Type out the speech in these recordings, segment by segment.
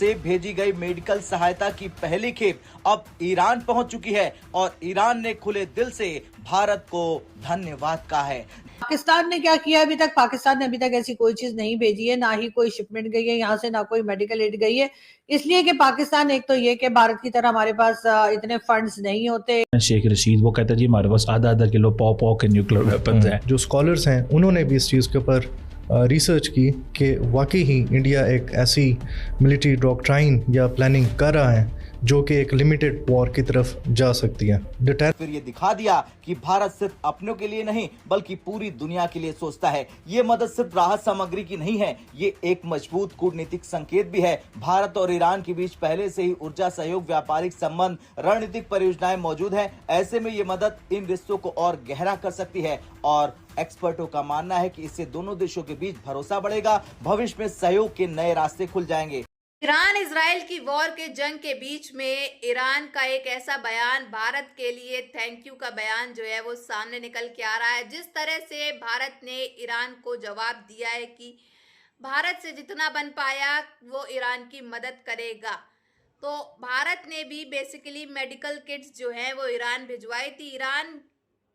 से भेजी गई मेडिकल सहायता की पहली खेप अब ईरान पहुंच चुकी है और ईरान ने खुले दिल से भारत को धन्यवाद कहा है। पाकिस्तान ने क्या किया अभी तक? पाकिस्तान ने अभी तक ऐसी कोई चीज नहीं भेजी है, ना ही कोई शिपमेंट गई है यहाँ से, ना कोई मेडिकल एड गई है। इसलिए कि पाकिस्तान, एक तो ये कि भारत की तरह हमारे पास इतने फंड्स नहीं होते। शेख रशीद वो कहता है जी हमारे पास आधा किलो पॉ के न्यूक्लियर वेपन्स हैं। जो स्कॉलर्स हैं उन्होंने भी इस चीज़ के ऊपर रिसर्च की कि वाकई ही इंडिया एक ऐसी मिलिट्री डॉक्ट्राइन या प्लानिंग कर रहा है जो कि एक लिमिटेड वॉर की तरफ जा सकती है। फिर ये दिखा दिया कि भारत सिर्फ अपनों के लिए नहीं बल्कि पूरी दुनिया के लिए सोचता है। ये मदद सिर्फ राहत सामग्री की नहीं है, ये एक मजबूत कूटनीतिक संकेत भी है। भारत और ईरान के बीच पहले से ही ऊर्जा सहयोग, व्यापारिक संबंध, रणनीतिक परियोजनाएं मौजूद हैं। ऐसे में ये मदद इन रिश्तों को और गहरा कर सकती है और एक्सपर्टों का मानना है कि इससे दोनों देशों के बीच भरोसा बढ़ेगा, भविष्य में सहयोग के नए रास्ते खुल जाएंगे। ईरान इजराइल की वॉर के जंग के बीच में ईरान का एक ऐसा बयान, भारत के लिए थैंक यू का बयान जो है वो सामने निकल के आ रहा है। जिस तरह से भारत ने ईरान को जवाब दिया है कि भारत से जितना बन पाया वो ईरान की मदद करेगा, तो भारत ने भी बेसिकली मेडिकल किट्स जो हैं वो ईरान भिजवाई थी। ईरान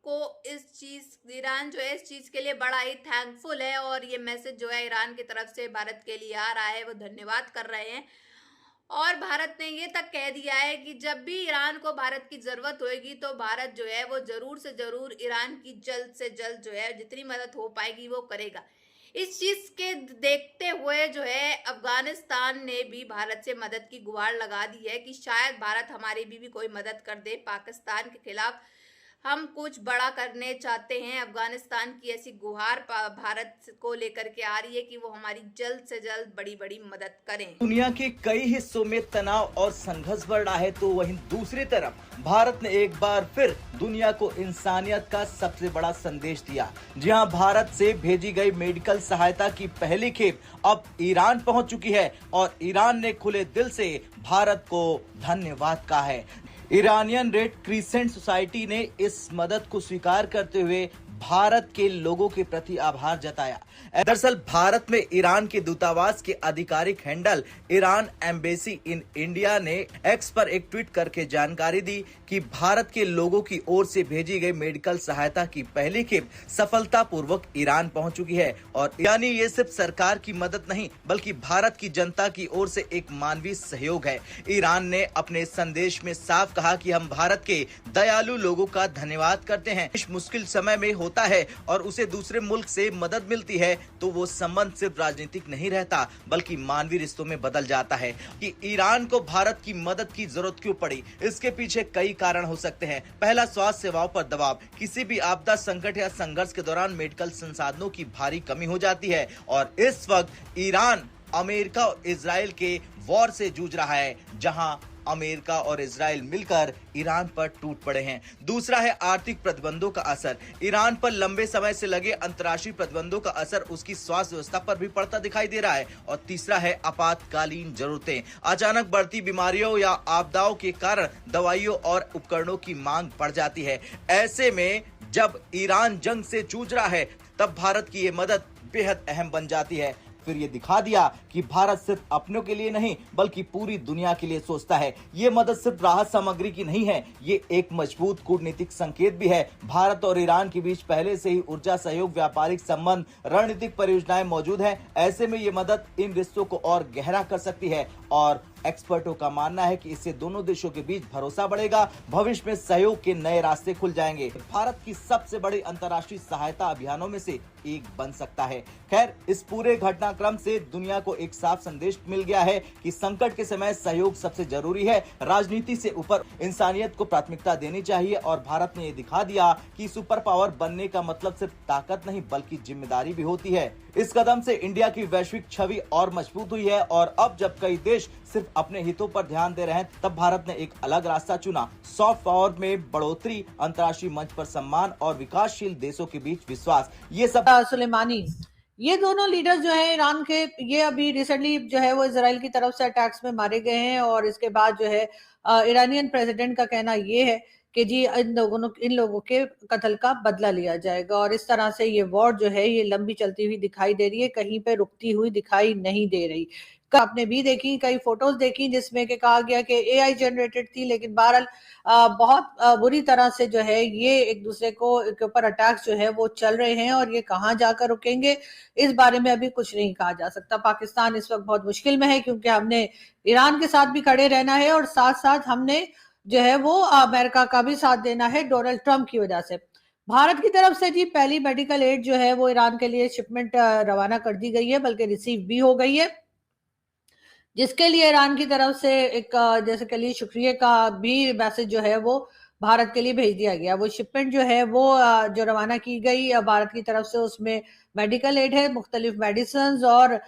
जो है इस चीज के लिए बड़ा ही थैंकफुल है और ये मैसेज जो है ईरान की तरफ से भारत के लिए आ रहा है, वो धन्यवाद कर रहे हैं। और भारत ने ये तक कह दिया है कि जब भी ईरान को भारत की जरूरत होगी तो भारत जो है वो जरूर से जरूर ईरान की जल्द से जल्द जो है जितनी मदद हो पाएगी वो करेगा। इस चीज के देखते हुए जो है अफगानिस्तान ने भी भारत से मदद की गुहार लगा दी है कि शायद भारत हमारी भी कोई मदद कर दे। पाकिस्तान के खिलाफ हम कुछ बड़ा करने चाहते हैं। अफगानिस्तान की ऐसी गुहार भारत को लेकर के आ रही है कि वो हमारी जल्द से जल्द बड़ी बड़ी मदद करें। दुनिया के कई हिस्सों में तनाव और संघर्ष बढ़ रहा है, तो वहीं दूसरी तरफ भारत ने एक बार फिर दुनिया को इंसानियत का सबसे बड़ा संदेश दिया। जहां भारत से भेजी गई मेडिकल सहायता की पहली खेप अब ईरान पहुंच चुकी है और ईरान ने खुले दिल से भारत को धन्यवाद कहा है। ईरानियन रेड क्रिसेंट सोसाइटी ने इस मदद को स्वीकार करते हुए भारत के लोगों के प्रति आभार जताया। दरअसल भारत में ईरान के दूतावास के आधिकारिक handle Iran embassy in India ने एक्स पर एक ट्वीट करके जानकारी दी कि भारत के लोगों की ओर से भेजी गई मेडिकल सहायता की पहली खेप सफलतापूर्वक ईरान पहुंच चुकी है और यानी ये सिर्फ सरकार की मदद नहीं बल्कि भारत की जनता की ओर से एक मानवीय सहयोग है। ईरान ने अपने संदेश में साफ कहा कि हम भारत के दयालु लोगों का धन्यवाद करते हैं। इस मुश्किल समय में होता है और उसे दूसरे मुल्क से मदद मिलती है तो वो संबंध सिर्फ राजनीतिक नहीं रहता बल्कि मानवीय रिश्तों में बदल जाता है। कि ईरान को भारत की मदद की जरूरत क्यों पड़ी, इसके पीछे कई कारण हो सकते हैं। पहला, स्वास्थ्य सेवाओं पर दबाव। किसी भी आपदा, संकट या संघर्ष के दौरान मेडिकल संसाधनों की भारी कमी हो जाती है और इस वक्त ईरान अमेरिका और इजराइल के वॉर से जूझ रहा है, जहां अमेरिका और इजराइल मिलकर ईरान पर टूट पड़े हैं। दूसरा है आर्थिक प्रतिबंधों का असर। ईरान पर लंबे समय से लगे अंतर्राष्ट्रीय प्रतिबंधों का असर उसकी स्वास्थ्य व्यवस्था पर भी पड़ता दिखाई दे रहा है। और तीसरा है आपातकालीन जरूरतें। अचानक बढ़ती बीमारियों या आपदाओं के कारण दवाइयों और उपकरणों की मांग बढ़ जाती है। ऐसे में जब ईरान जंग से जूझ रहा है तब भारत की ये मदद बेहद अहम बन जाती है। फिर ये दिखा दिया कि भारत सिर्फ अपनों के लिए नहीं बल्कि पूरी दुनिया के लिए सोचता है। ये मदद सिर्फ राहत सामग्री की नहीं है, ये एक मजबूत कूटनीतिक संकेत भी है। भारत और ईरान के बीच पहले से ही ऊर्जा सहयोग, व्यापारिक संबंध, रणनीतिक परियोजनाएं मौजूद हैं। ऐसे में ये मदद इन रिश्तों को और गहरा कर सकती है और एक्सपर्टों का मानना है कि इससे दोनों देशों के बीच भरोसा बढ़ेगा, भविष्य में सहयोग के नए रास्ते खुल जाएंगे। भारत की सबसे बड़ी अंतर्राष्ट्रीय सहायता अभियानों में से एक बन सकता है। खैर, इस पूरे घटनाक्रम से दुनिया को एक साफ संदेश मिल गया है कि संकट के समय सहयोग सबसे जरूरी है। राजनीति से ऊपर इंसानियत को प्राथमिकता देनी चाहिए और भारत ने ये दिखा दिया कि सुपर पावर बनने का मतलब सिर्फ ताकत नहीं बल्कि जिम्मेदारी भी होती है। इस कदम से इंडिया की वैश्विक छवि और मजबूत हुई है और अब जब कई देश सिर्फ अपने हितों पर ध्यान दे रहे हैं तब भारत ने एक अलग रास्ता चुना। सॉफ्ट पावर में बढ़ोतरी, अंतर्राष्ट्रीय मंच पर सम्मान और विकासशील देशों के बीच विश्वास, ये सब। सुलेमानी, ये दोनों लीडर्स जो हैं ईरान के, ये अभी रिसेंटली जो है वो इजराइल की तरफ से अटैक्स में मारे गए हैं और इसके बाद जो है ईरानियन प्रेसिडेंट का कहना ये है कि जी इन लोगों के कत्ल का बदला लिया जाएगा और इस तरह से ये वॉर जो है ये लंबी चलती हुई दिखाई दे रही है, कहीं पे रुकती हुई दिखाई नहीं दे रही। आपने भी देखी, कई फोटोज देखी जिसमें कि कहा गया कि एआई जनरेटेड थी, लेकिन बहरहाल बहुत बुरी तरह से जो है ये एक दूसरे को के ऊपर अटैक्स जो है वो चल रहे हैं, और ये कहाँ जाकर रुकेंगे इस बारे में अभी कुछ नहीं कहा जा सकता। पाकिस्तान इस वक्त बहुत मुश्किल में है, क्योंकि हमने ईरान के साथ भी खड़े रहना है और साथ साथ हमने जो है वो अमेरिका का भी साथ देना है डोनाल्ड ट्रंप की वजह से। भारत की तरफ से जी पहली मेडिकल एड जो है वो ईरान के लिए शिपमेंट रवाना कर दी गई है, बल्कि रिसीव भी हो गई है, जिसके लिए ईरान की तरफ से एक जैसे कह लिए शुक्रिया का भी मैसेज जो है वो भारत के लिए भेज दिया गया। वो शिपमेंट जो है वो जो रवाना की गई भारत की तरफ से, उसमें मेडिकल एड है, मुख्तलिफ मेडिसिन और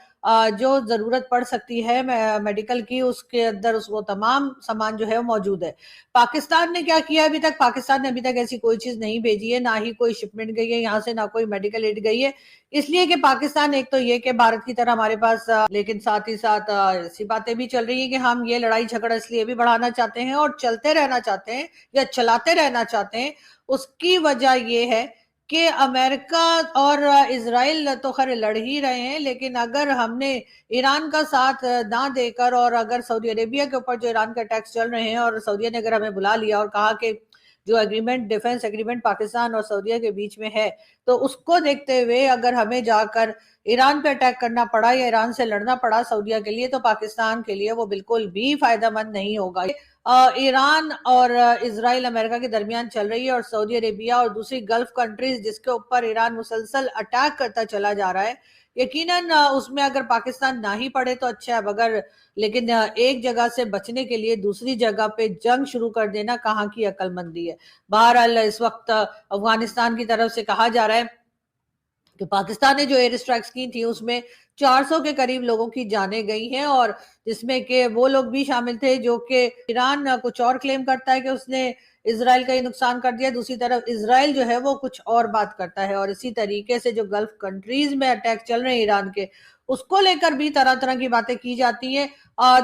जो जरूरत पड़ सकती है मेडिकल की, उसके अंदर उसको तमाम सामान जो है वो मौजूद है। पाकिस्तान ने क्या किया अभी तक? पाकिस्तान ने अभी तक ऐसी कोई चीज नहीं भेजी है, ना ही कोई शिपमेंट गई है यहाँ से, ना कोई मेडिकल एड गई है, इसलिए कि पाकिस्तान एक तो ये कि भारत की तरह हमारे पास लेकिन साथ ही साथ ऐसी बातें भी चल रही है कि हम ये लड़ाई झगड़ा इसलिए भी बढ़ाना चाहते हैं और चलते रहना चाहते हैं या चलाते रहना चाहते हैं। उसकी वजह ये है कि अमेरिका और इजराइल तो खैर लड़ ही रहे हैं, लेकिन अगर हमने ईरान का साथ ना देकर, और अगर सऊदी अरेबिया के ऊपर जो ईरान के टैक्स चल रहे हैं और सऊदी ने अगर हमें बुला लिया और कहा कि जो एग्रीमेंट, डिफेंस एग्रीमेंट पाकिस्तान और सऊदी के बीच में है, तो उसको देखते हुए अगर हमें जाकर ईरान पे अटैक करना पड़ा या ईरान से लड़ना पड़ा सऊदी के लिए, तो पाकिस्तान के लिए वो बिल्कुल भी फायदेमंद नहीं होगा। ईरान और इजराइल अमेरिका के दरमियान चल रही है, और सऊदी अरेबिया और दूसरी गल्फ कंट्रीज जिसके ऊपर ईरान मुसलसल अटैक करता चला जा रहा है, यकीनन उसमें अगर पाकिस्तान ना ही पड़े तो अच्छा है, अगर लेकिन एक जगह से बचने के लिए दूसरी जगह पे जंग शुरू कर देना कहाँ की अक्लमंदी है। बहरहाल इस वक्त अफगानिस्तान की तरफ से कहा जा रहा है कि पाकिस्तान ने जो एयर स्ट्राइक्स की थी उसमें 400 के करीब लोगों की जानें गई हैं, और जिसमें के वो लोग भी शामिल थे जो कि ईरान कुछ और क्लेम करता है कि उसने इसराइल का ही नुकसान कर दिया, दूसरी तरफ इसराइल जो है वो कुछ और बात करता है। और इसी तरीके से जो गल्फ कंट्रीज में अटैक चल रहे हैं ईरान के, उसको लेकर भी तरह तरह की बातें की जाती हैं।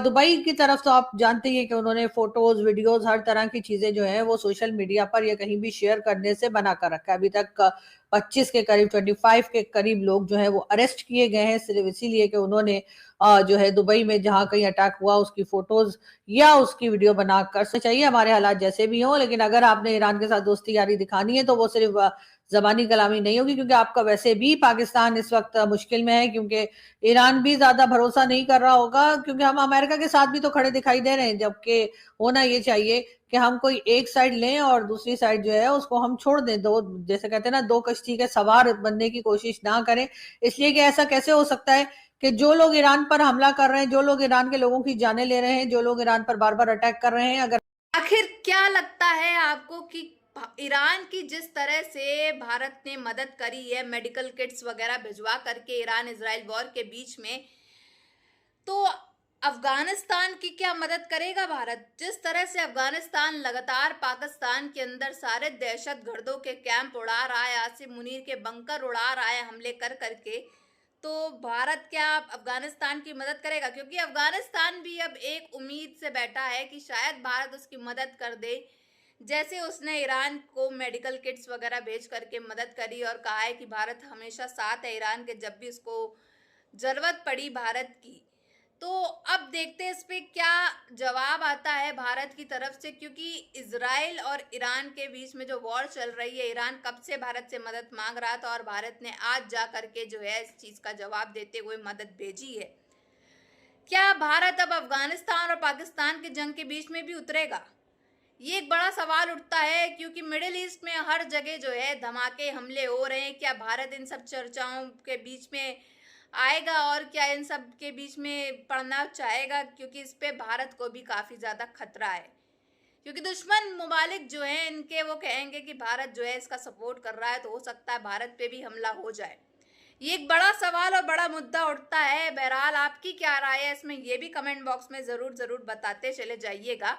दुबई की तरफ तो आप जानते हैं कि उन्होंने फोटोज, वीडियोज, हर तरह की चीजें जो है वो सोशल मीडिया पर या कहीं भी शेयर करने से मना कर रखा है। अभी तक 25 के करीब, 25 के करीब लोग जो है वो अरेस्ट किए गए हैं, सिर्फ इसीलिए कि उन्होंने जो है दुबई में जहां कहीं अटैक हुआ उसकी फोटोज या उसकी वीडियो बनाकर। चाहिए हमारे हालात जैसे भी हों, लेकिन अगर आपने ईरान के साथ दोस्ती यारी दिखानी है तो वो सिर्फ जबानी कलामी नहीं होगी, क्योंकि आपका वैसे भी पाकिस्तान इस वक्त मुश्किल में है, क्योंकि ईरान भी ज्यादा भरोसा नहीं कर रहा होगा, क्योंकि हम अमेरिका के साथ भी तो खड़े दिखाई दे रहे हैं, जबकि होना ये चाहिए कि हम कोई एक साइड लें और दूसरी साइड जो है उसको हम छोड़ दें। दो, जैसे कहते हैं ना, दो कश्ती के सवार बनने की कोशिश ना करें, इसलिए कि ऐसा कैसे हो सकता है कि जो लोग ईरान पर हमला कर रहे हैं, जो लोग ईरान के लोगों की जानें ले रहे हैं, जो लोग ईरान पर बार बार अटैक कर रहे हैं, अगर आखिर क्या लगता है आपको कि ईरान की जिस तरह से भारत ने मदद करी है मेडिकल किट्स वगैरह भिजवा करके ईरान इजराइल वॉर के बीच में, तो अफगानिस्तान की क्या मदद करेगा भारत? जिस तरह से अफगानिस्तान लगातार पाकिस्तान के अंदर सारे दहशतगर्दों के कैंप उड़ा रहा है, आसिम मुनीर के बंकर उड़ा रहा है हमले कर करके, तो भारत क्या अफगानिस्तान की मदद करेगा? क्योंकि अफगानिस्तान भी अब एक उम्मीद से बैठा है कि शायद भारत उसकी मदद कर दे, जैसे उसने ईरान को मेडिकल किट्स वगैरह भेज करके मदद करी और कहा है कि भारत हमेशा साथ है ईरान के, जब भी उसको जरूरत पड़ी भारत की। तो अब देखते हैं इस पे क्या जवाब आता है भारत की तरफ से, क्योंकि इजराइल और ईरान के बीच में जो वॉर चल रही है, ईरान कब से भारत से मदद मांग रहा था और भारत ने आज जा करके जो है इस चीज का जवाब देते हुए मदद भेजी है। क्या भारत अब अफगानिस्तान और पाकिस्तान के जंग के बीच में भी उतरेगा? ये एक बड़ा सवाल उठता है, क्योंकि मिडिल ईस्ट में हर जगह जो है धमाके, हमले हो रहे हैं। क्या भारत इन सब चर्चाओं के बीच में आएगा और क्या इन सब के बीच में पड़ना चाहेगा? क्योंकि इस पे भारत को भी काफ़ी ज़्यादा खतरा है, क्योंकि दुश्मन मुमालिक जो हैं इनके वो कहेंगे कि भारत जो है इसका सपोर्ट कर रहा है, तो हो सकता है भारत पे भी हमला हो जाए। ये एक बड़ा सवाल और बड़ा मुद्दा उठता है। बहरहाल आपकी क्या राय है इसमें, ये भी कमेंट बॉक्स में ज़रूर बताते चले जाइएगा।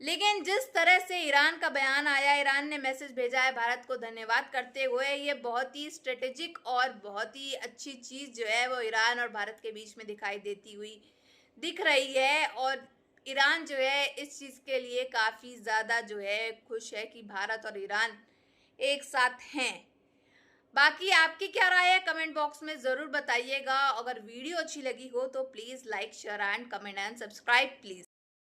लेकिन जिस तरह से ईरान का बयान आया, ईरान ने मैसेज भेजा है भारत को धन्यवाद करते हुए, ये बहुत ही स्ट्रेटेजिक और बहुत ही अच्छी चीज़ जो है वो ईरान और भारत के बीच में दिखाई देती हुई दिख रही है। और ईरान जो है इस चीज़ के लिए काफ़ी ज़्यादा जो है खुश है कि भारत और ईरान एक साथ हैं। बाकी आपकी क्या राय है कमेंट बॉक्स में जरूर बताइएगा। अगर वीडियो अच्छी लगी हो तो please like share and comment and subscribe please.